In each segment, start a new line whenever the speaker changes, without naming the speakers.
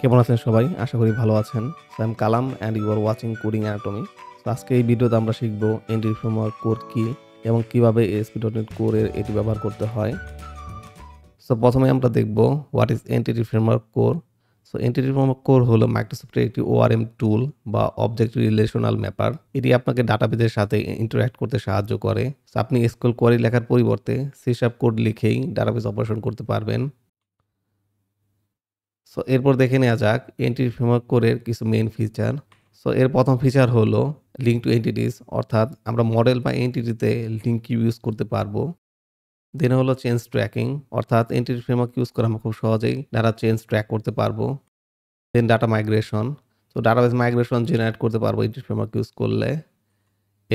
কেমন আছেন সবাই? আশা করি ভালো আছেন। So I am Kalam and you are watching coding anatomy. তো আজকে এই ভিডিওতে আমরা শিখব এনটিটি ফ্রেমওয়ার্ক কোর কি এবং কিভাবে ASP.NET কোর এটি ব্যবহার করতে হয়। সো প্রথমে আমরা দেখব what is entity framework core. So entity framework core হলো মাইক্রোসফটের একটি ORM টুল বা অবজেক্ট রিলেশনাল ম্যাপার। এটি আপনাকে ডাটাবেজের সাথে ইন্টারঅ্যাক্ট করতে সাহায্য করে। সো আপনি SQL কোয়েরি লেখার পরিবর্তে C# কোড লিখেই ডাটাবেজ অপারেশন করতে পারবেন। সো এরপর দেখে নেওয়া যাক এনটিটি ফ্রেমওয়ার্ক কোরের কিছু মেইন ফিচার। সো এর প্রথম ফিচার হলো লিঙ্ক টু এন্টিটিস, অর্থাৎ আমরা মডেল বা এন্টিটিতে লিঙ্ক ইউজ করতে পারবো। দেন হলো চেঞ্জ ট্র্যাকিং, অর্থাৎ এন্টিটি ফ্রেমওয়ার্ক ইউজ করে আমরা খুব সহজেই ডাটা চেঞ্জ ট্র্যাক করতে পারবো। দেন ডাটা মাইগ্রেশন, তো ডাটাবেস মাইগ্রেশন জেনারেট করতে পারবো এন্টিটি ফ্রেমওয়ার্ক ইউজ করলে।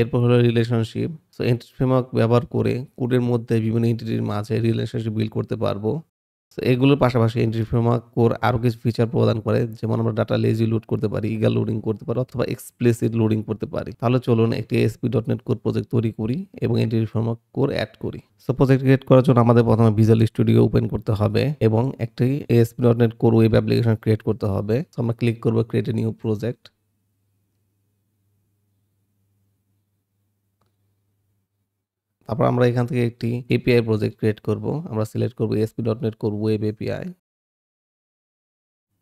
এরপর হলো রিলেশনশিপ, সো এন্টিটি ফ্রেমওয়ার্ক ব্যবহার করে কোডের মধ্যে বিভিন্ন এন্টিটির মাঝে রিলেশনশিপ বিল্ড করতে পারবো। সো এগুলোর পাশাপাশি এন্টিটি ফ্রেমওয়ার্ক কোর আরো কিছু ফিচার প্রদান করে, যেমন আমরা ডাটা লেজি লোড করতে পারি, ইগাল লোডিং করতে পারি অথবা এক্সপ্লিসিট লোডিং করতে পারি। তাহলে চলুন একটি ASP.NET কোর প্রজেক্ট তৈরি করি এবং এন্টিটি ফ্রেমওয়ার্ক কোর অ্যাড করি। সো প্রজেক্ট ক্রিয়েট করার জন্য আমাদের প্রথমে ভিজুয়াল স্টুডিও ওপেন করতে হবে এবং একটি ASP.NET core web application create করতে হবে। সো আমরা ক্লিক করব ক্রিয়েট এ নিউ প্রজেক্ট। তারপর আমরা এখান থেকে একটি API প্রজেক্ট ক্রিয়েট করব। আমরা সিলেক্ট করব ASP.NET কোর ওয়েব API,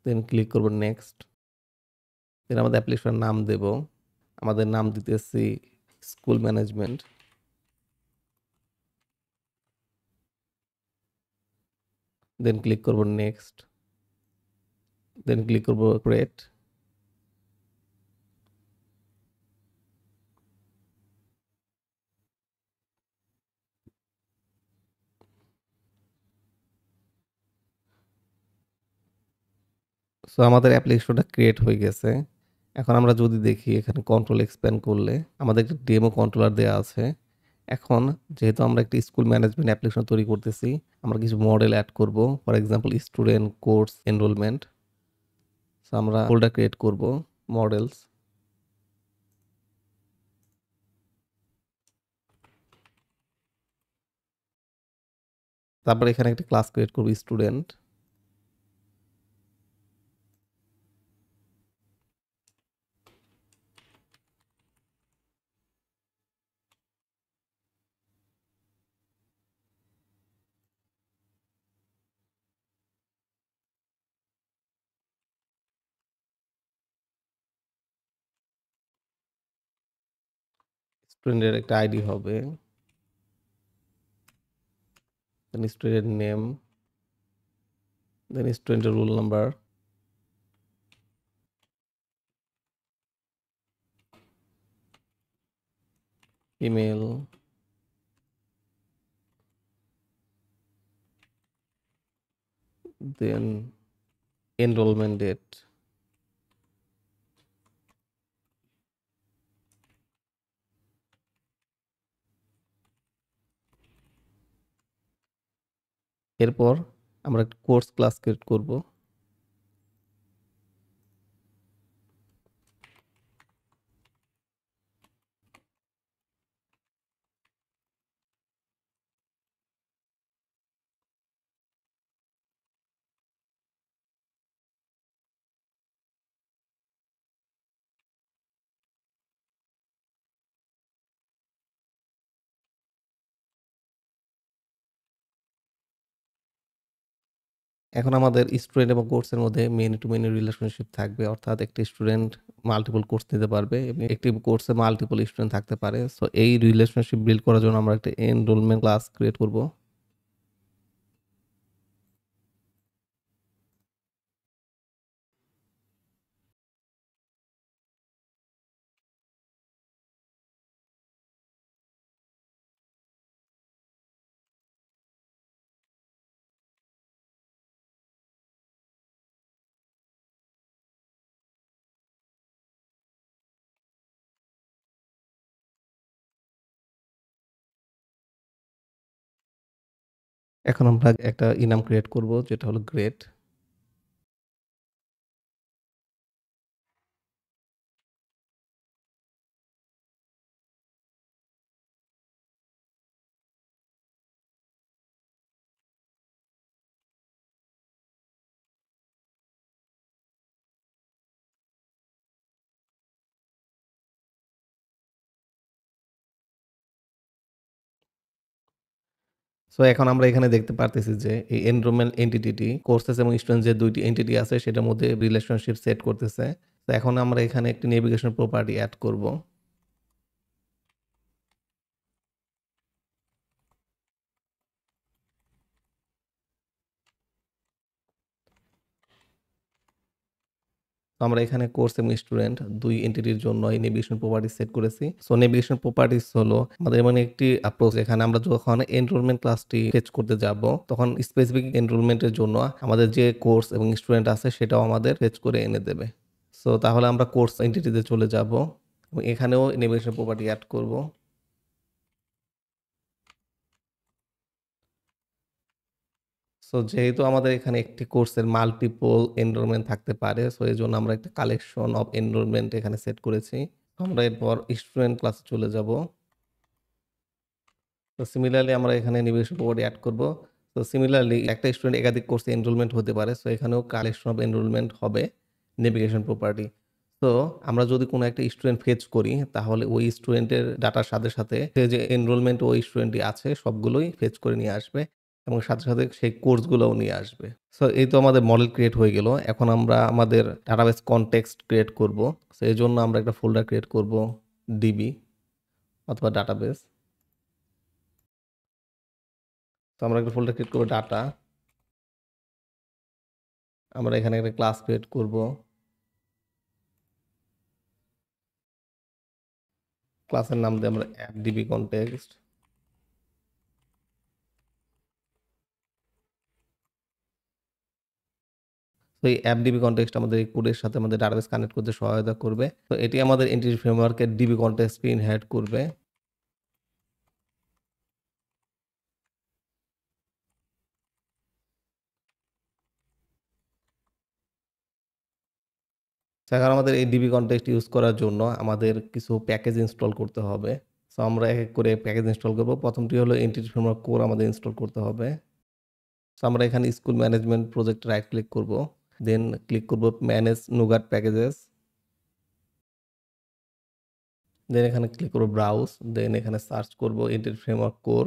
দেন ক্লিক করব নেক্সট। দেন আমাদের অ্যাপ্লিকেশনের নাম দেব। আমাদের নাম দিতেছি স্কুল ম্যানেজমেন্ট। দেন ক্লিক করব নেক্সট। দেন ক্লিক করব ক্রিয়েট। সো আমাদের অ্যাপ্লিকেশনটা ক্রিয়েট হয়ে গেছে। এখন আমরা যদি দেখি এখানে কন্ট্রোল এক্সপ্যান্ড করলে আমাদের একটা ডেমো কন্ট্রোলার দেয়া আছে। এখন যেহেতু আমরা একটি স্কুল ম্যানেজমেন্ট অ্যাপ্লিকেশন তৈরি করতেছি, আমরা কিছু মডেল অ্যাড করব। For example student, course, enrolment. So আমরা ফোল্ডার ক্রিয়েট করব মডেলস। তারপর এখানে একটা ক্লাস ক্রিয়েট করব স্টুডেন্ট। স্টুডেন্টের একটা আইডি হবে, দেন স্টুডেন্ট নেম, দেন স্টুডেন্টের রোল নাম্বার, ইমেল, দেন এনরোলমেন্ট ডেট। এরপর আমরা একটা কোর্স ক্লাস ক্রিয়েট করব। এখন আমাদের স্টুডেন্ট এবং কোর্সের মধ্যে মেনি টু মেনি রিলেশনশিপ থাকবে, অর্থাৎ একটি স্টুডেন্ট মাল্টিপল কোর্স নিতে পারবে এবং একটি কোর্সে মাল্টিপল স্টুডেন্ট থাকতে পারে। সো এই রিলেশনশিপ বিল্ড করার জন্য আমরা একটা এনরোলমেন্ট ক্লাস ক্রিয়েট করব। এখন আমরা একটা ইনাম ক্রিয়েট করব, যেটা হলো গ্রেড। সো এখন আমরা এখানে দেখতে পারতেছি যে এই এনরোলমেন্ট এন্টিটিটি কোর্সেস এবং স্টুডেন্ট যে ২ টি এন্টিটি আছে সেটার মধ্যে রিলেশনশিপ সেট করতেছে। তো এখন আমরা এখানে একটি নেভিগেশন প্রপার্টি এড করব। তো আমরা এখানে কোর্স এবং স্টুডেন্ট ২ এন্টিটির জন্য এই নেভিগেশন প্রপার্টি সেট করেছি। সো নেভিগেশন প্রপার্টিস হলো আমাদের এমন একটি অ্যাপ্রোচ এখানে আমরা যখন এনরোলমেন্ট ক্লাসটি ফেচ করতে যাব, তখন স্পেসিফিক এনরোলমেন্টের জন্য আমাদের যে কোর্স এবং স্টুডেন্ট আছে সেটাও আমাদের ফেচ করে এনে দেবে। সো তাহলে আমরা কোর্স এন্টিটিতে চলে যাব এবং এখানেও নেভিগেশন প্রপার্টি এড করব। সো যেহেতু আমাদের এখানে একটি কোর্সের মাল্টিপল এনরোলমেন্ট থাকতে পারে, সো এজন্য আমরা একটা কালেকশন অফ এনরোলমেন্ট এখানে সেট করেছি। আমরা এরপর স্টুডেন্ট ক্লাসে চলে যাব। তো সিমিলারলি আমরা এখানে নেভিগেশন প্রপার্টি এড করব। তো সিমিলারলি একটা স্টুডেন্ট একাধিক কোর্সে এনরোলমেন্ট হতে পারে। সো এখানেও কালেকশন অফ এনরোলমেন্ট হবে নেভিগেশন প্রপার্টি। তো আমরা যদি কোনো একটা স্টুডেন্ট ফেচ করি তাহলে ওই স্টুডেন্টের ডাটার সাথে, সাথে সে যে এনরোলমেন্ট ওই স্টুডেন্টটি আছে সবগুলোই ফেচ করে নিয়ে আসবে এবং সাথে, সাথে সেই কোর্সগুলোও নিয়ে আসবে। সো এই তো আমাদের মডেল ক্রিয়েট হয়ে গেল। এখন আমরা আমাদের ডাটাবেস কনটেক্সট ক্রিয়েট করব। সো এজন্য আমরা একটা ফোল্ডার ক্রিয়েট করব ডিবি অথবা ডাটাবেস। তো আমরা একটা ফোল্ডার ক্রিয়েট করব ডাটা। আমরা এখানে একটা ক্লাস ক্রিয়েট করব। ক্লাসের নাম দিয়ে আমরা অ্যাপডিবি কনটেক্সট। তো এই অ্যাপডিবি কনটেক্সট আমাদের এই কোডের সাথে আমাদের ডাটাবেস কানেক্ট করতে সহায়তা করবে। তো এটি আমাদের এন্টিটি ফ্রেমওয়ার্কের ডিবি কনটেক্সটকে ইনহেরিট করবে। তো এখন আমাদের এই ডিবি কনটেক্সট ইউজ করার জন্য আমাদের কিছু প্যাকেজ ইনস্টল করতে হবে। সো আমরা এক, এক করে প্যাকেজ ইনস্টল করব। প্রথমটি হলো এন্টিটি ফ্রেমওয়ার্ক কোর আমাদের ইনস্টল করতে হবে। সো আমরা এখানে স্কুল ম্যানেজমেন্ট প্রজেক্টে রাইট ক্লিক করব। দেন ক্লিক করব ম্যানেজ নুগাট প্যাকেজেস। দেন এখানে ক্লিক করব ব্রাউজ। দেন এখানে সার্চ করব এন্টিটি ফ্রেমওয়ার্ক কোর।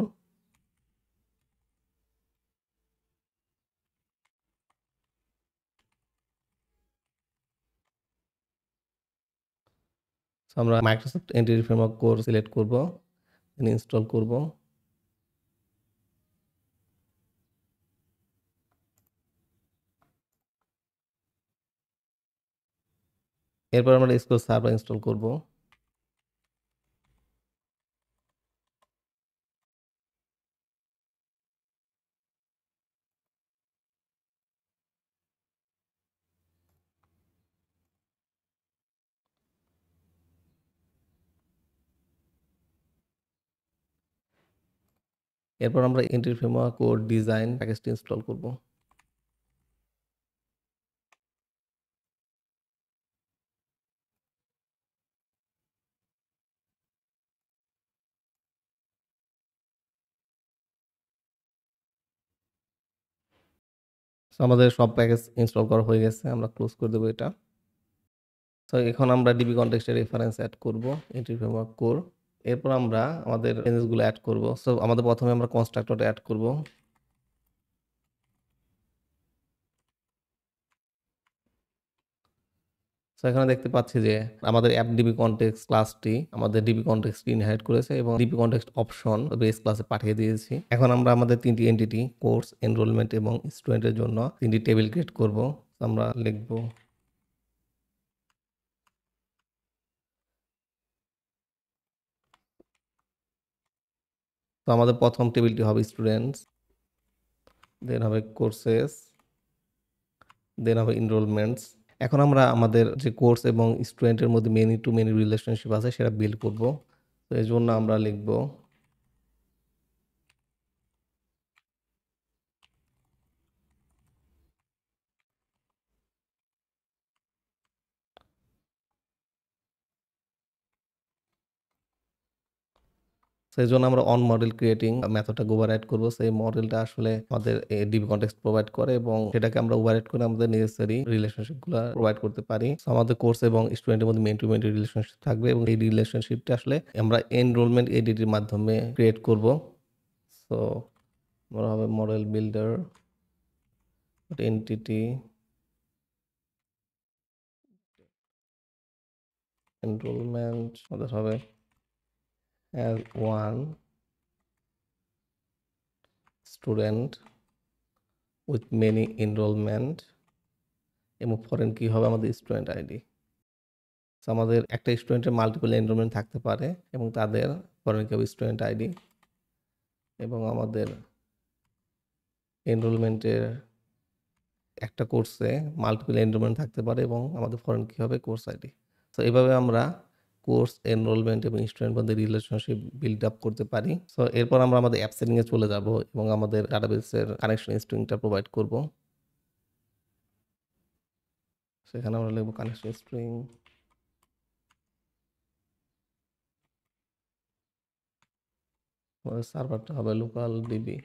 সো আমরা Microsoft entity framework core select করব, দেন ইনস্টল করব। এরপর আমরা এসকিউএল সার্ভার ইনস্টল করব। এরপর আমরা এন্টিটি ফ্রেমওয়ার্ক কোর ডিজাইন প্যাকেজটি ইনস্টল করব। সো আমাদের সব প্যাকেজ ইনস্টল করা হয়ে গেছে। আমরা ক্লোজ করে দেব এটা। সো এখন আমরা ডিবি কনটেক্সটের রেফারেন্স এড করব এন্টিটি ফ্রেমওয়ার্ক কোর। এরপর আমরা আমাদের চেঞ্জেসগুলো এড করব। সো আমাদের প্রথমে আমরা কনস্ট্রাক্টরটা এড করব। সো এখানে দেখতে পাচ্ছি যে আমাদের অ্যাপ ডিবি কনটেক্সট ক্লাসটি আমাদের ডিবি কনটেক্সট ইনহেরিট করেছে এবং ডিবি কনটেক্সট অপশন বেস ক্লাসে পাঠিয়ে দিয়েছি। এখন আমরা আমাদের ৩টি এন্টিটি কোর্স, এনরোলমেন্ট এবং স্টুডেন্টের জন্য ৩টি টেবিল ক্রিয়েট করব। আমরা লিখব তো আমাদের প্রথম টেবিলটি হবে স্টুডেন্টস, দেন হবে কোর্সেস, দেন হবে এনরোলমেন্টস। এখন আমরা আমাদের যে কোর্স এবং স্টুডেন্টের মধ্যে মেনি টু মেনি রিলেশনশিপ আছে সেটা বিল্ড করব। তো এজন্য আমরা লিখব সো এজন্য আমরা অন মডেল ক্রিয়েটিং মেথডটা ওভাররাইড করব। সেই মডেলটা আসলে আমাদের ডিবি কনটেক্সট প্রোভাইড করে এবং সেটাকে আমরা ওভাররাইড করে আমাদের নেসেসারি রিলেশনশিপগুলো প্রোভাইড করতে পারি। সো আমাদের কোর্স এবং স্টুডেন্টের মধ্যে মেন টু মেন রিলেশনশিপ থাকবে এবং এই রিলেশনশিপটা আসলে আমরা এনরোলমেন্ট এডিটির মাধ্যমে ক্রিয়েট করব। সো আমরা হবে মডেল বিল্ডার এন্টিটি এনরোলমেন্ট আমাদের হবে as one student with many enrollment এবং ফরেন কি হবে আমাদের স্টুডেন্ট আইডি। আমাদের একটা স্টুডেন্টের মাল্টিপল এনরোলমেন্ট থাকতে পারে এবং তাদের ফরেন কি হবে স্টুডেন্ট আইডি এবং আমাদের এনরোলমেন্টের একটা কোর্সে মাল্টিপল এনরোলমেন্ট থাকতে পারে এবং আমাদের ফরেন কি হবে কোর্স আইডি। সো এভাবে আমরা কোর্স এনরোলমেন্ট এবং স্টুডেন্ট মধ্যে রিলেশনশিপ বিল্ড আপ করতে পারি। সো এরপর আমরা আমাদের অ্যাপ সেটিংয়ে চলে যাব এবং আমাদের ডাটাবেসের কানেকশন স্ট্রিংটা প্রোভাইড করব। সেখানে আমরা লিখব কানেকশন স্ট্রিং সার্ভারটা হবে লোকাল ডিবি।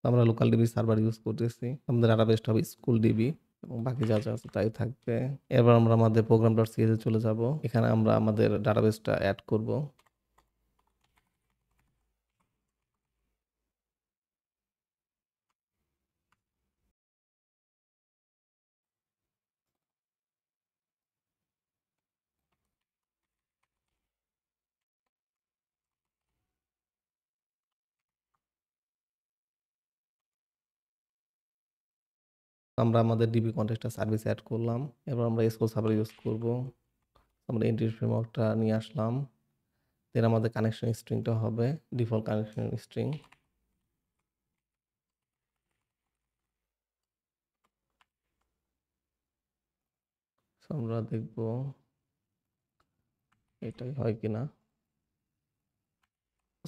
আমরা লোকাল ডিবি সার্ভার ইউজ করতেছি। আমাদের ডাটাবেসটা হবে স্কুল ডিবি এবং বাকি যা যা আছে তাই থাকবে। এবার আমরা আমাদের প্রোগ্রাম ডট সিএস এ চলে যাব। এখানে আমরা আমাদের ডাটাবেসটা অ্যাড করব। আমরা আমাদের ডিবি কন্টেক্সট সার্ভিস অ্যাড করলাম। এবার আমরা এসকিউএল সার্ভার ইউজ করব। আমরা এন্টিটি ফ্রেমওয়ার্কটা নিয়ে আসলাম। দেন আমাদের কানেকশন স্ট্রিংটা হবে ডিফল্ট কানেকশন স্ট্রিং। আমরা দেখব এটাই হয় কিনা।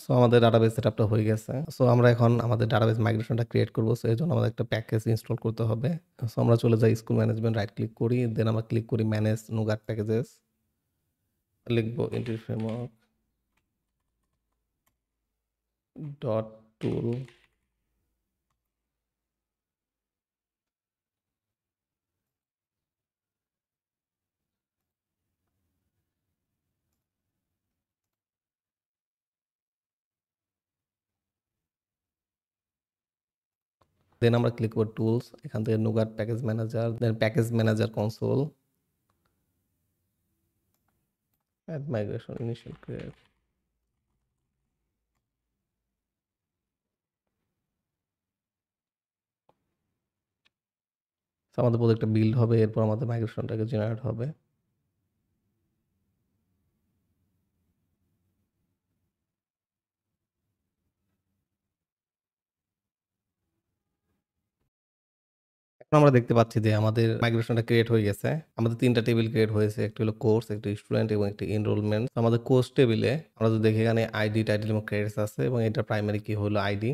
সো আমাদের ডাটাবেস সেটআপটা হয়ে গেছে। সো আমরা এখন আমাদের ডাটাবেস মাইগ্রেশনটা ক্রিয়েট করব। সো এর জন্য আমাদের একটা প্যাকেজ ইনস্টল করতে হবে। সো আমরা চলে যাই স্কুল ম্যানেজমেন্ট, রাইট ক্লিক করি, দেন আমরা ক্লিক করি ম্যানেজ নুগাট প্যাকেজেস, লিখব entity framework dot tool then আমরা ক্লিক করব টুলস, এখান থেকে NuGet package manager, then package manager console, add migration initial create. আমাদের প্রজেক্টটা বিল্ড হবে, এরপর আমাদের মাইগ্রেশনটাকে জেনারেট হবে। এখন আমরা দেখতে পাচ্ছি যে আমাদের মাইগ্রেশনটা ক্রিয়েট হয়ে গেছে। আমাদের ৩ টা টেবিল ক্রিয়েট হয়েছে। একটি হলো কোর্স, একটি স্টুডেন্ট এবং একটি এনরোলমেন্ট। আমাদের কোর্স টেবিলে আমরা যদি দেখি এখানে আইডি, টাইটেল এবং ক্রেডিটস আছে এবং এটা প্রাইমারি কি হলো আইডি।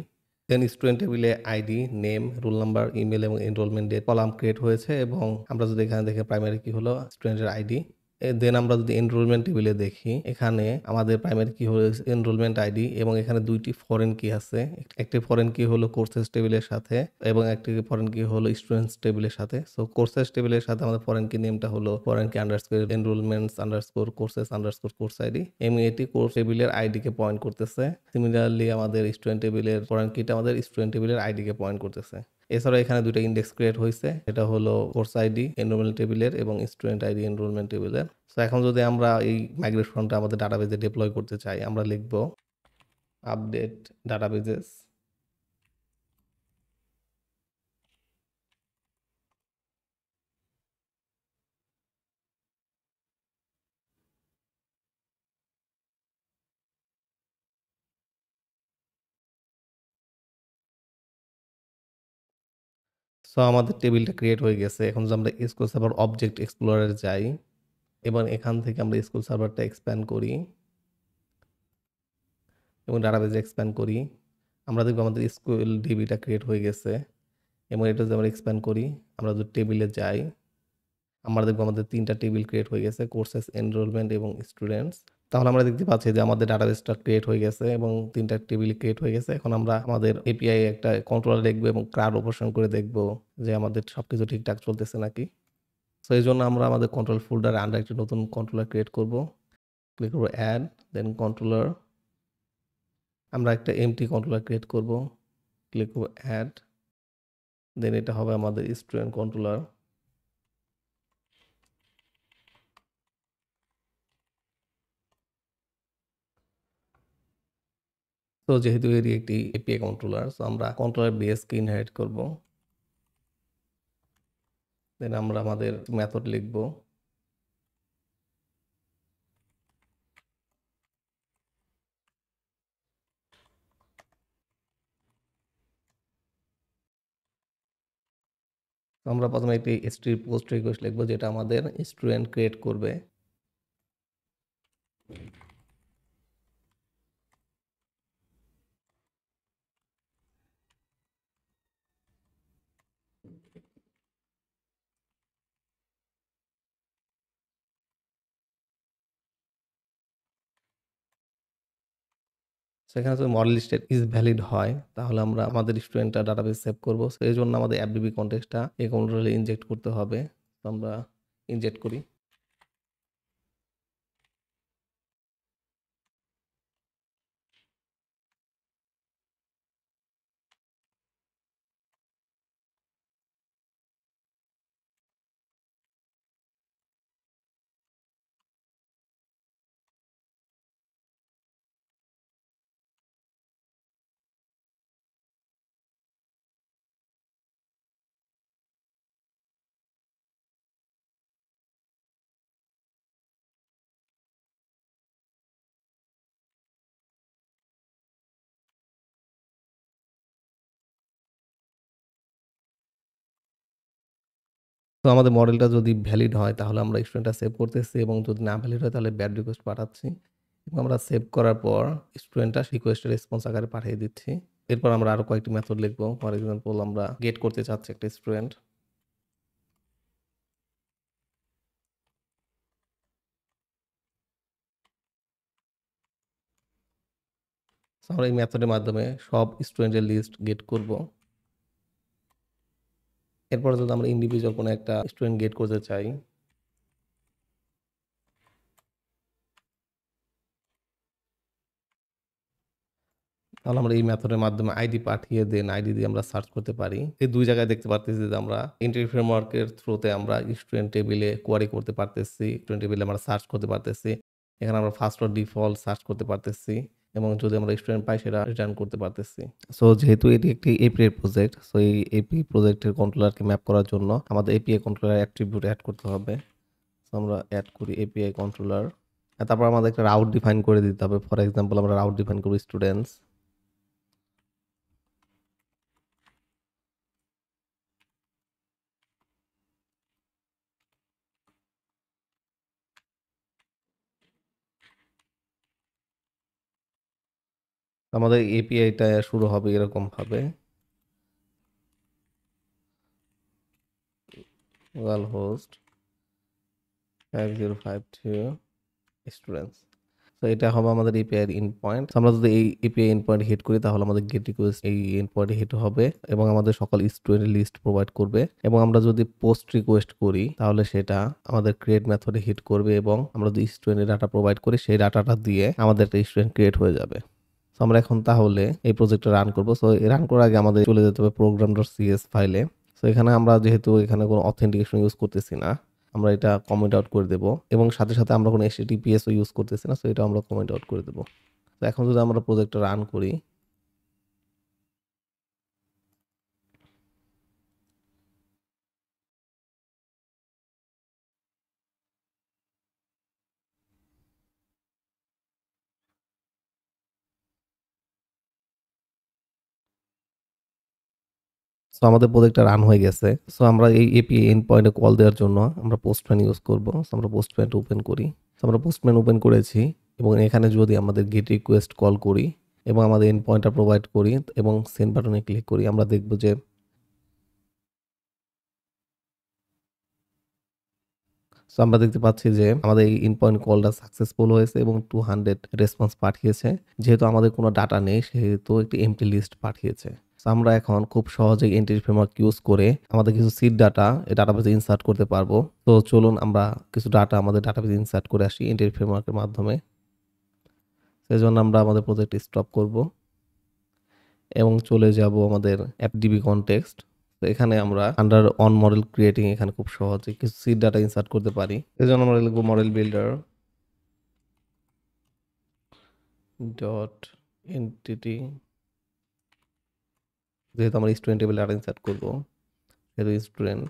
দেন স্টুডেন্ট টেবিলে ID, name, roll number, email এবং এনরোলমেন্ট ডেট কলাম ক্রিয়েট হয়েছে এবং আমরা যদি এখানে দেখি প্রাইমারি কি হলো স্টুডেন্টের আইডি। দেন আমরা যদি এনরোলমেন্ট টেবিলে দেখি এখানে আমাদের প্রাইমারি কি হলো এনরোলমেন্ট আইডি এবং এখানে ২ টি ফরেন কি আছে। একটি ফরেন কি হলো কোর্সেস টেবিলের সাথে এবং একটি ফরেন কি হলো স্টুডেন্টস টেবিলের সাথে। সো কোর্সেস টেবিলের সাথে আমাদের ফরেন কি নেমটা হলো foreign key underscore enrolments underscore courses underscore course ID এবং এটি কোর্স টেবিলের আইডি কে পয়েন্ট করতেছে। সিমিলারলি আমাদের স্টুডেন্ট টেবিলের ফরেন কিটা আমাদের স্টুডেন্ট টেবিলের আইডি কে পয়েন্ট করতেছে। এছাড়াও এখানে ২টা ইন্ডেক্স ক্রিয়েট হয়েছে, এটা হলো কোর্স আইডি এনরোলমেন্ট টেবিলের এবং স্টুডেন্ট আইডি এনরোলমেন্ট টেবিলের। সো এখন যদি আমরা এই মাইগ্রেশনটা আমাদের ডাটাবেজে ডিপ্লয় করতে চাই, আমরা লিখব আপডেট ডাটাবেজেস, সো আমাদের টেবিলটা ক্রিয়েট হয়ে গেছে। এখন যদি আমরা এসকিউএল সার্ভার অবজেক্ট এক্সপ্লোরারে যাই, এবার এখান থেকে আমরা এসকিউএল সার্ভারটা এক্সপ্যান্ড করি এবং ডাটাবেজে এক্সপ্যান্ড করি। আমরা দেখব আমাদের এসকিউএল ডিবিটা ক্রিয়েট হয়ে গেছে এবং এটা যদি আমরা এক্সপ্যান্ড করি, আমরা যদি টেবিলে যাই, আমরা দেখব আমাদের ৩টা টেবিল ক্রিয়েট হয়ে গেছে কোর্সেস, এনরোলমেন্ট এবং স্টুডেন্টস। তো তাহলে আমরা দেখতে পাচ্ছি যে আমাদের ডাটাবেসটা ক্রিয়েট হয়ে গেছে এবং ৩ টা টেবিল ক্রিয়েট হয়ে গেছে। এখন আমরা আমাদের এপিআই একটা কন্ট্রোলার দেখবো এবং ক্রাউড অপারেশন করে দেখবো যে আমাদের সবকিছু ঠিকঠাক চলতেছে নাকি। সো এজন্য আমরা আমাদের কন্ট্রোল ফোল্ডারে আমরা একটা নতুন কন্ট্রোলার ক্রিয়েট করব। ক্লিক করব অ্যাড, দেন কন্ট্রোলার। আমরা একটা এমটি কন্ট্রোলার ক্রিয়েট করব। ক্লিক করব অ্যাড, দেন এটা হবে আমাদের স্টুডেন্ট কন্ট্রোলার। তো যেহেতু এটি একটি এপিআই কন্ট্রোলার, সো আমরা কন্ট্রোলার বেসকে ইনহেরিট করব। দেন আমরা আমাদের মেথড লিখব। আমরা প্রথমে একটি স্ট্রিপ পোস্ট রিকোয়েস্ট লিখব যেটা আমাদের স্টুডেন্ট ক্রিয়েট করবে। সেখানে যদি মডেল স্টেট ইজ ভ্যালিড হয় তাহলে আমরা আমাদের স্টুডেন্টটা ডাটাবেস সেভ করব। সো এই জন্য আমাদের অ্যাপবিবি কনটেক্সটটা এই কন্ট্রোলে ইনজেক্ট করতে হবে। তো আমরা ইনজেক্ট করি। তো আমাদের মডেলটা যদি ভ্যালিড হয় তাহলে আমরা স্টুডেন্টটা সেভ করতেছি এবং যদি না ভ্যালিড হয় তাহলে ব্যাড রিকোয়েস্ট পাঠাচ্ছি এবং আমরা সেভ করার পর স্টুডেন্টটা রিকোয়েস্টের রেসপন্স আকারে পাঠিয়ে দিচ্ছি। এরপর আমরা আরো কয়েকটি মেথড লিখবো। ফর এক্সাম্পল আমরা গেট করতে চাচ্ছি একটা স্টুডেন্ট। আমরা এই মেথডের মাধ্যমে সব স্টুডেন্টের লিস্ট গেট করব। এরপর যদি আমরা ইন্ডিভিজুয়াল কোনো একটা স্টুডেন্ট গেট করতে চাই, তাহলে আমরা এই মেথডের মাধ্যমে আইডি পাঠিয়ে দেন আইডি দিয়ে আমরা সার্চ করতে পারি। এই ২ জায়গায় দেখতে পারতেছি যে আমরা এন্ট্রি ফ্রেমওয়ার্কের থ্রুতে আমরা স্টুডেন্ট টেবিলে কোয়ারি করতে পারতেছি। স্টুডেন্ট টেবিলে আমরা সার্চ করতে পারতেছি। এখানে আমরা ফার্স্ট অর ডিফল্ট সার্চ করতে পারতেছি এবং যদি আমরা স্টুডেন্ট পাই সেটা রিটার্ন করতে পারতেছি। সো যেহেতু এটি একটি এপিআই প্রজেক্ট, সো এই এপিআই প্রজেক্টের কন্ট্রোলারকে ম্যাপ করার জন্য আমাদের এপিআই কন্ট্রোলার অ্যাট্রিবিউট এড করতে হবে। সো আমরা এড করি এপিআই কন্ট্রোলার। তারপর আমাদের একটা রাউট ডিফাইন করে দিতে হবে। ফর এক্সাম্পল আমরা রাউট ডিফাইন করব স্টুডেন্টস। আমাদের এপিআইটা শুরু হবে এরকম ভাবে, লোকাল হোস্ট 5052 স্টুডেন্টস। তো এটা হবে আমাদের এপিআই এর এন্ড পয়েন্ট। আমরা যদি এই এপিআই এন্ড পয়েন্ট হিট করি তাহলে আমাদের গেট রিকোয়েস্ট এই এন্ড পয়েন্টে হিট হবে এবং আমাদের সকল স্টুডেন্টের লিস্ট প্রোভাইড করবে এবং আমরা যদি পোস্ট রিকোয়েস্ট করি তাহলে সেটা আমাদের ক্রিয়েট মেথডে হিট করবে এবং আমরা যদি স্টুডেন্টের ডাটা প্রোভাইড করি সেই ডাটাটা দিয়ে আমাদের একটা স্টুডেন্ট ক্রিয়েট হয়ে যাবে। সো আমরা এখন তাহলে এই প্রজেক্টটা রান করব। সো রান করার আগে আমাদের চলে যেতে হবে program.cs ফাইলে। সো এখানে আমরা যেহেতু এখানে কোনো অথেন্টিকেশন ইউজ করতেছি না, আমরা এটা কমেন্ট আউট করে দেব এবং সাথে সাথে আমরা কোনো HTTPS ও ইউজ করতেছি না, সো এটা আমরা কমেন্ট আউট করে দেব। তো এখন যদি আমরা প্রজেক্টটা রান করি, সো আমাদের প্রজেক্টটা রান হয়ে গেছে। সো আমরা এই এপিআই এন্ড পয়েন্টে কল দেওয়ার জন্য আমরা পোস্টম্যান ইউজ করব। সো আমরা পোস্টম্যান ওপেন করি। সো আমরা পোস্টম্যান ওপেন করেছি এবং এখানে যদি আমাদের গেট রিকোয়েস্ট কল করি এবং আমাদের এন্ড পয়েন্টটা প্রোভাইড করি এবং সেন্ড বাটনে ক্লিক করি, আমরা দেখব যে সো আমরা দেখতে পাচ্ছি যে আমাদের এই ইনপয়েন্ট কলটা সাকসেসফুল হয়েছে এবং 200 রেসপন্স পাঠিয়েছে। যেহেতু আমাদের কোনো ডাটা নেই সেহেতু একটি এম্পটি লিস্ট পাঠিয়েছে। সো আমরা এখন খুব সহজেই এন্টিটি ফ্রেমওয়ার্ক ইউজ করে আমাদের কিছু সিড ডাটা এই ডাটাবেসে ইনসার্ট করতে পারবো। তো চলুন আমরা কিছু ডাটা আমাদের ডাটাবেসে ইনসার্ট করে আসি এন্টিটি ফ্রেমওয়ার্কের মাধ্যমে। সেজন্য আমরা আমাদের প্রজেক্টটি স্টপ করব এবং চলে যাব আমাদের অ্যাপডিবি কনটেক্সট। তো এখানে আমরা আন্ডার অন মডেল ক্রিয়েটিং এখানে খুব সহজে কিছু সিড ডাটা ইনসার্ট করতে পারি। এজন্য আমরা লিখব মডেল বিল্ডার ডট এন্টিটি, যেহেতু আমরা স্টুডেন্ট টেবিল ডাটা ইনসার্ট করব সেহেতু স্টুডেন্ট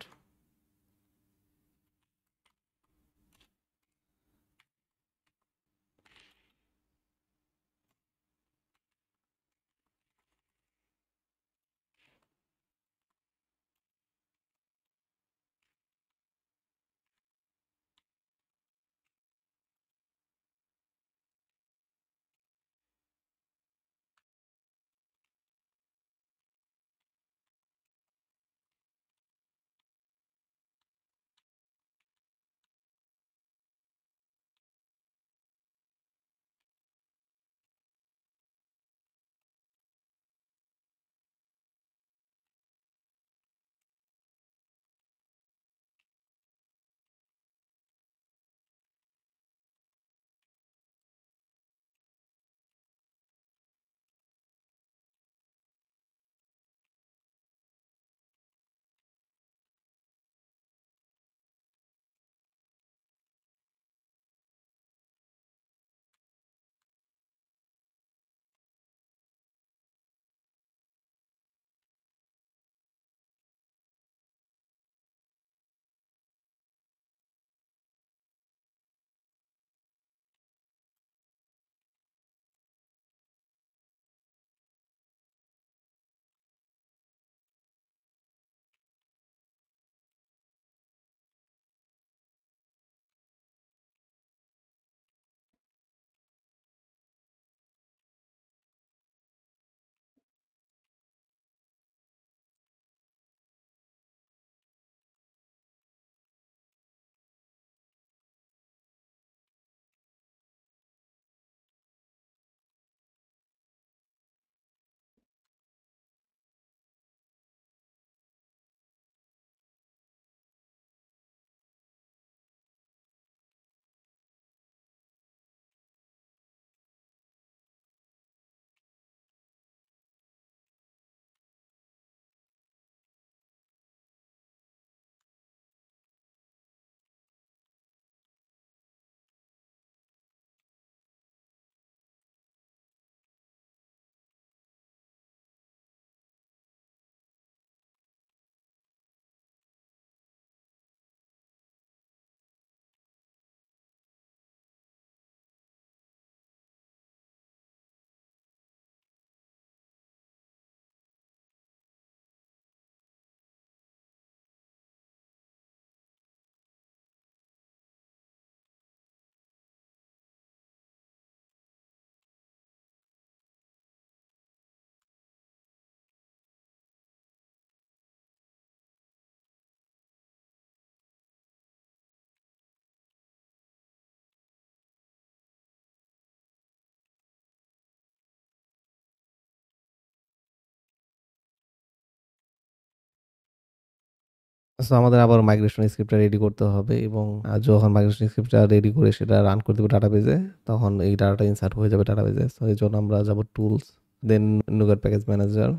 সো আমাদের আবার মাইগ্রেশন স্ক্রিপ্টটা রেডি করতে হবে এবং যখন মাইগ্রেশন স্ক্রিপ্টটা রেডি করে সেটা রান করে দেব ডাটাবেজে, তখন এই ডাটাটা ইনসার্ট হয়ে যাবে ডাটাবেজে। সো এজন্য আমরা যাব টুলস, দেন NuGet package manager,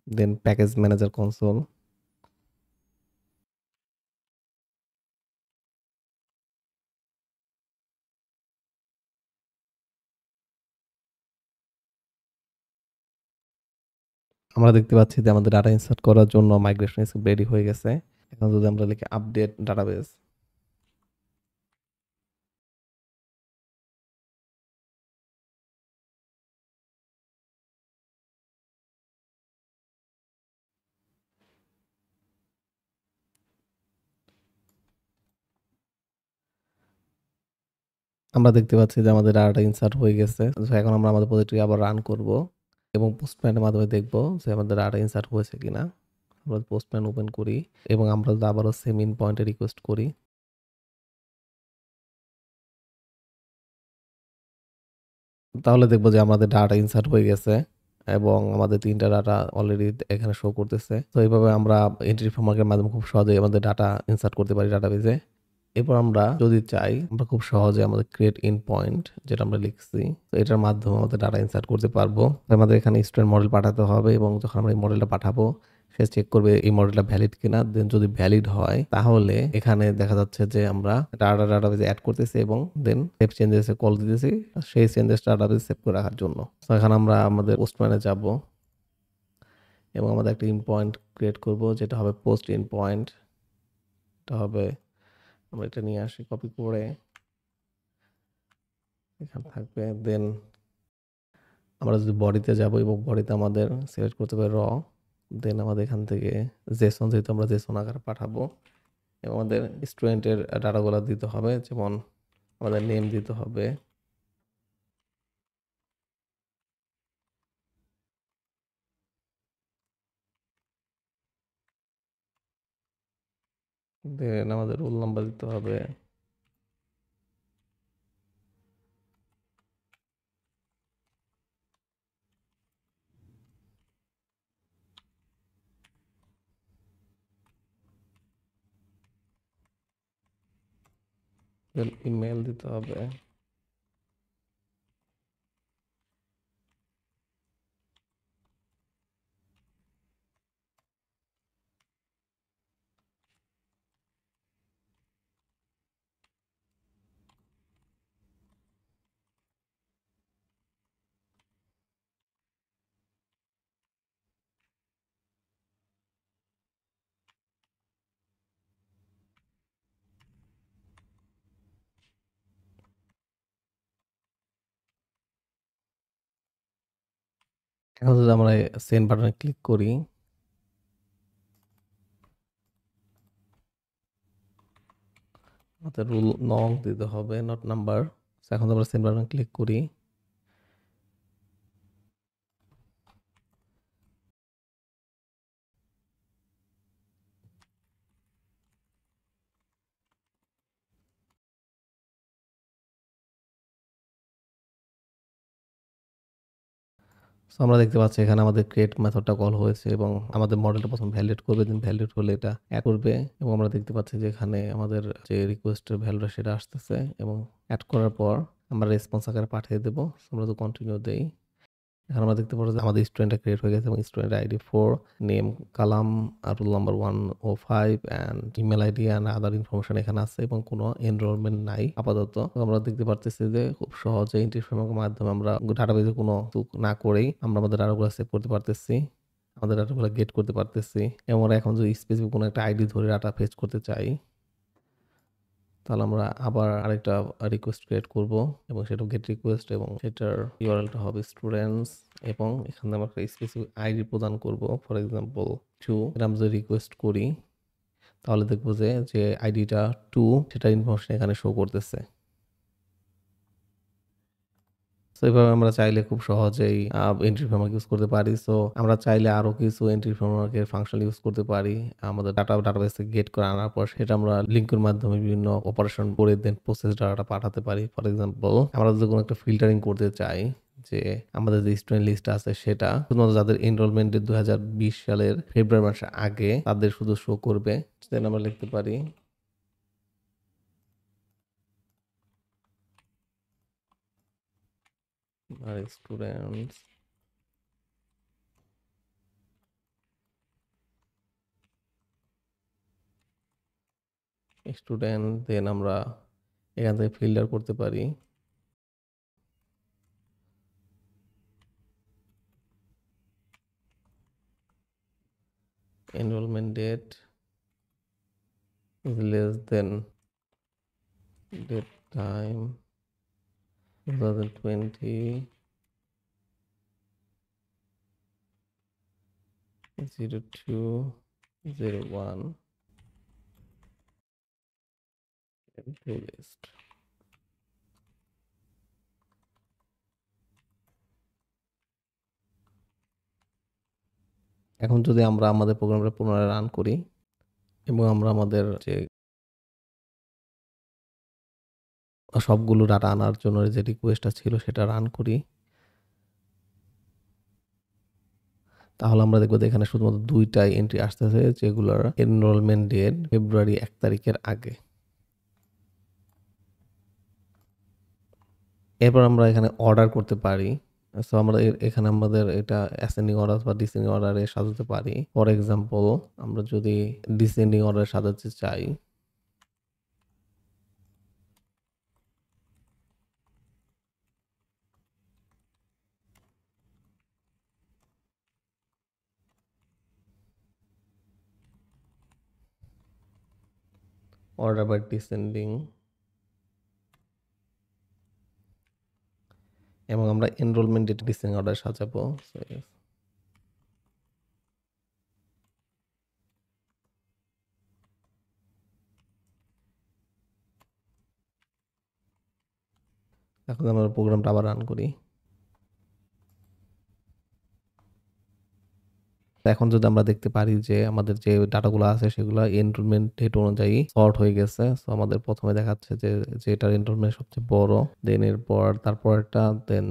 then package manager console. আমরা দেখতে পাচ্ছি যে আমাদের ডাটা ইনসার্ট করার জন্য মাইগ্রেশন স্ক্রিপ্ট রেডি হয়ে গেছে। এখন যদি আমরা লিখি আপডেট ডাটাবেজ, আমরা দেখতে পাচ্ছি যে আমাদের ডাটাটা ইনসার্ট হয়ে গেছে। সো এখন আমরা আমাদের প্রজেক্টটি আবার রান করব এবং পোস্টম্যানের মাধ্যমে দেখব যে আমাদের ডাটা ইনসার্ট হয়েছে কিনা। আমরা পোস্টম্যান ওপেন করি এবং আমরা যদি আবারও সেম ইন পয়েন্টে রিকোয়েস্ট করি, তাহলে দেখব যে আমাদের ডাটা ইনসার্ট হয়ে গেছে এবং আমাদের ৩ টা ডাটা অলরেডি এখানে শো করতেছে। তো এইভাবে আমরা এন্ট্রি ফ্রেমওয়ার্কের মাধ্যমে খুব সহজেই আমাদের ডাটা ইনসার্ট করতে পারি ডাটাবেজে। এরপর আমরা যদি চাই আমরা খুব সহজে আমাদের ক্রিয়েট এন্ড পয়েন্ট যেটা আমরা লিখছি, তো এটার মাধ্যমে আমাদের ডাটা ইনসার্ট করতে পারবো। আমাদের এখানে স্টুডেন্ট মডেল পাঠাতে হবে এবং যখন আমরা এই মডেলটা পাঠাবো সে চেক করবে এই মডেলটা ভ্যালিড কিনা। দেন যদি ভ্যালিড হয় তাহলে এখানে দেখা যাচ্ছে যে আমরা ডাটাবেজে এড করতেছি এবং দেন সেভ চেঞ্জেসে কল দিতেছি সেই চেঞ্জেস ডাটাবেজে সেভ করে রাখার জন্য। তো এখানে আমরা আমাদের পোস্টম্যানে যাব এবং আমাদের একটা ইন পয়েন্ট ক্রিয়েট করব যেটা হবে পোস্ট ইন পয়েন্ট। এটা হবে, আমরা এটা নিয়ে আসি কপি করে এখানে থাকবে। দেন আমরা যদি বডিতে যাব এবং বডিতে আমাদের সিলেক্ট করতে হবে র। দেন আমাদের এখান থেকে জেসন, যেহেতু আমরা জেসন আকারে পাঠাবো এবং আমাদের স্টুডেন্টের ডাটাগুলো দিতে হবে, যেমন আমাদের নেম দিতে হবে, দেন আমাদের রোল নাম্বার দিতে হবে, দেন ইমেল দিতে হবে, এখন যদি আমরা সেন্ড বাটনে ক্লিক করি আমাদের রুল নং দিতে হবে, নট নাম্বার। এখন আমরা সেন্ড বাটনে ক্লিক করি, সো আমরা দেখতে পাচ্ছি এখানে আমাদের ক্রিয়েট মেথডটা কল হয়েছে এবং আমাদের মডেলটা প্রথম ভ্যালিডেট করবে, দেন ভ্যালিড হলে এটা অ্যাড করবে এবং আমরা দেখতে পাচ্ছি যে এখানে আমাদের যে রিকোয়েস্টের ভ্যালুটা সেটা আসতেছে এবং অ্যাড করার পর আমরা রেসপন্স আকারে পাঠিয়ে দেবো। আমরা তো কন্টিনিউ দেই। এখন আমরা দেখতে পাচ্ছি যে আমাদের স্টুডেন্টটা ক্রিয়েট হয়ে গেছে এবং স্টুডেন্ট আইডি 4, নেম কালাম, আর roll number 105 and email ID and other information এখানে আছে এবং কোনো এনরোলমেন্ট নাই আপাতত। তো আমরা দেখতে পারতেছি যে খুব সহজে এন্ট্রি ফ্রেমের মাধ্যমে আমরা ডাটাবেজে কোনো না করেই আমরা আমাদের ডাটাগুলো সেভ করতে পারতেছি, আমাদের ডাটাগুলো গেট করতে পারতেছি এবং আমরা এখন যদি স্পেসিফিক কোনো একটা আইডি ধরে ডাটা ফেচ করতে চাই তাহলে আমরা আবার আরেকটা রিকোয়েস্ট ক্রিয়েট করব এবং সেটা গেট রিকোয়েস্ট এবং সেটার ইউআরএলটা হবে স্টুডেন্টস এবং এখানে আমরা একটা স্পেসিফিক আইডি প্রদান করব, ফর এক্সাম্পল 2। এটা আমরা যদি রিকোয়েস্ট করি তাহলে দেখবো যে আইডিটা 2 সেটার ইনফরমেশন এখানে শো করতেছে। সো এভাবে আমরা চাইলে খুব সহজেই এন্ট্রি ফ্রেমওয়ার্ক ইউজ করতে পারি। সো আমরা চাইলে আরো কিছু এন্ট্রি ফ্রেমওয়ার্কের ফাংশন ইউজ করতে পারি। আমাদের ডাটাবেস থেকে গেট করে আনার পর সেটা আমরা লিঙ্কের মাধ্যমে বিভিন্ন অপারেশন করে দেন প্রসেস ডাটাটা পাঠাতে পারি। ফর এক্সাম্পল আমরা যদি কোনো একটা ফিল্টারিং করতে চাই যে আমাদের যে স্টুডেন্ট লিস্ট আছে সেটা শুধুমাত্র যাদের এনরোলমেন্টের 2020 সালের ফেব্রুয়ারি মাসের আগে তাদের শুধু শো করবে। দেন আমরা লিখতে পারি আর স্টুডেন্টস দেন আমরা এখান থেকে ফিল্টার করতে পারি enrollment date is less than date time 2020 0201 to list। এখন যদি আমরা আমাদের প্রোগ্রামটা পুনরায় রান করি এবং আমরা আমাদের যে সবগুলো ডাটা আনার জন্য যে রিকোয়েস্টটা ছিল সেটা রান করি। তাহলে আমরা দেখব যে এখানে শুধুমাত্র ২ টাই এন্ট্রি আসতেছে যেগুলোর এনরোলমেন্ট ডেট ফেব্রুয়ারি ১ তারিখের আগে। এরপর আমরা এখানে অর্ডার করতে পারি। সো আমরা এখানে আমাদের এটা অ্যাসেন্ডিং অর্ডার বা ডিসেন্ডিং অর্ডারে সাজাতে পারি। ফর এক্সাম্পল আমরা যদি ডিসেন্ডিং অর্ডারে সাজাতে চাই, অর্ডার বাই ডিসেন্ডিং এবং আমরা এনরোলমেন্ট ডেট ডিসেন্ডিং অর্ডার সাজাবো। এখন আমরা প্রোগ্রামটা আবার রান করি। এখন যদি আমরা দেখতে পারি যে আমাদের যে ডাটাগুলো আছে সেগুলো এনরোলমেন্ট ডেট অনুযায়ী সর্ট হয়ে গেছে। সো আমাদের প্রথমে দেখাচ্ছে যে যেটার এনরোলমেন্ট সবচেয়ে বড়, দেন এরপর তারপরেরটা, দেন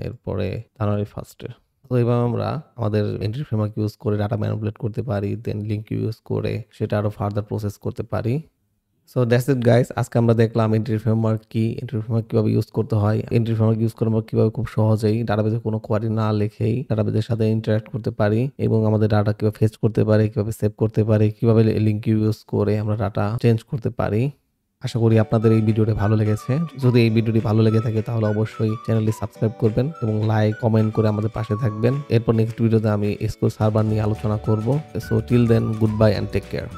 এরপরে জানুয়ারি 1st এর। তো এভাবে আমরা আমাদের এন্ট্রি ফ্রেমওয়ার্ক ইউজ করে ডাটা ম্যানিপুলেট করতে পারি, দেন লিঙ্ক ইউজ করে সেটা আরো ফার্দার প্রসেস করতে পারি। সো দ্যাটস ইট গাইস, আজকে আমরা দেখলাম এন্ট্রি ফ্রেমওয়ার্ক কি, এন্ট্রি ফ্রেমওয়ার্ক কিভাবে ইউজ করতে হয়, এন্ট্রি ফ্রেমওয়ার্ক ইউজ করে আমরা কিভাবে খুব সহজেই ডাটাবেজে কোনো কোয়ারি না লিখেই ডাটাবেজের সাথে ইন্টারঅ্যাক্ট করতে পারি এবং আমাদের ডাটা কিভাবে ফেচ করতে পারি, কিভাবে সেভ করতে পারি, কিভাবে লিঙ্ক ইউজ করে আমরা ডাটা চেঞ্জ করতে পারি। আশা করি আপনাদের এই ভিডিওটি ভালো লেগেছে। যদি এই ভিডিওটি ভালো লেগে থাকে তাহলে অবশ্যই চ্যানেলটি সাবস্ক্রাইব করবেন এবং লাইক কমেন্ট করে আমাদের পাশে থাকবেন। এরপর নেক্সট ভিডিওতে আমি এসকিউএল সার্ভার নিয়ে আলোচনা করব। So till then, goodbye and take care.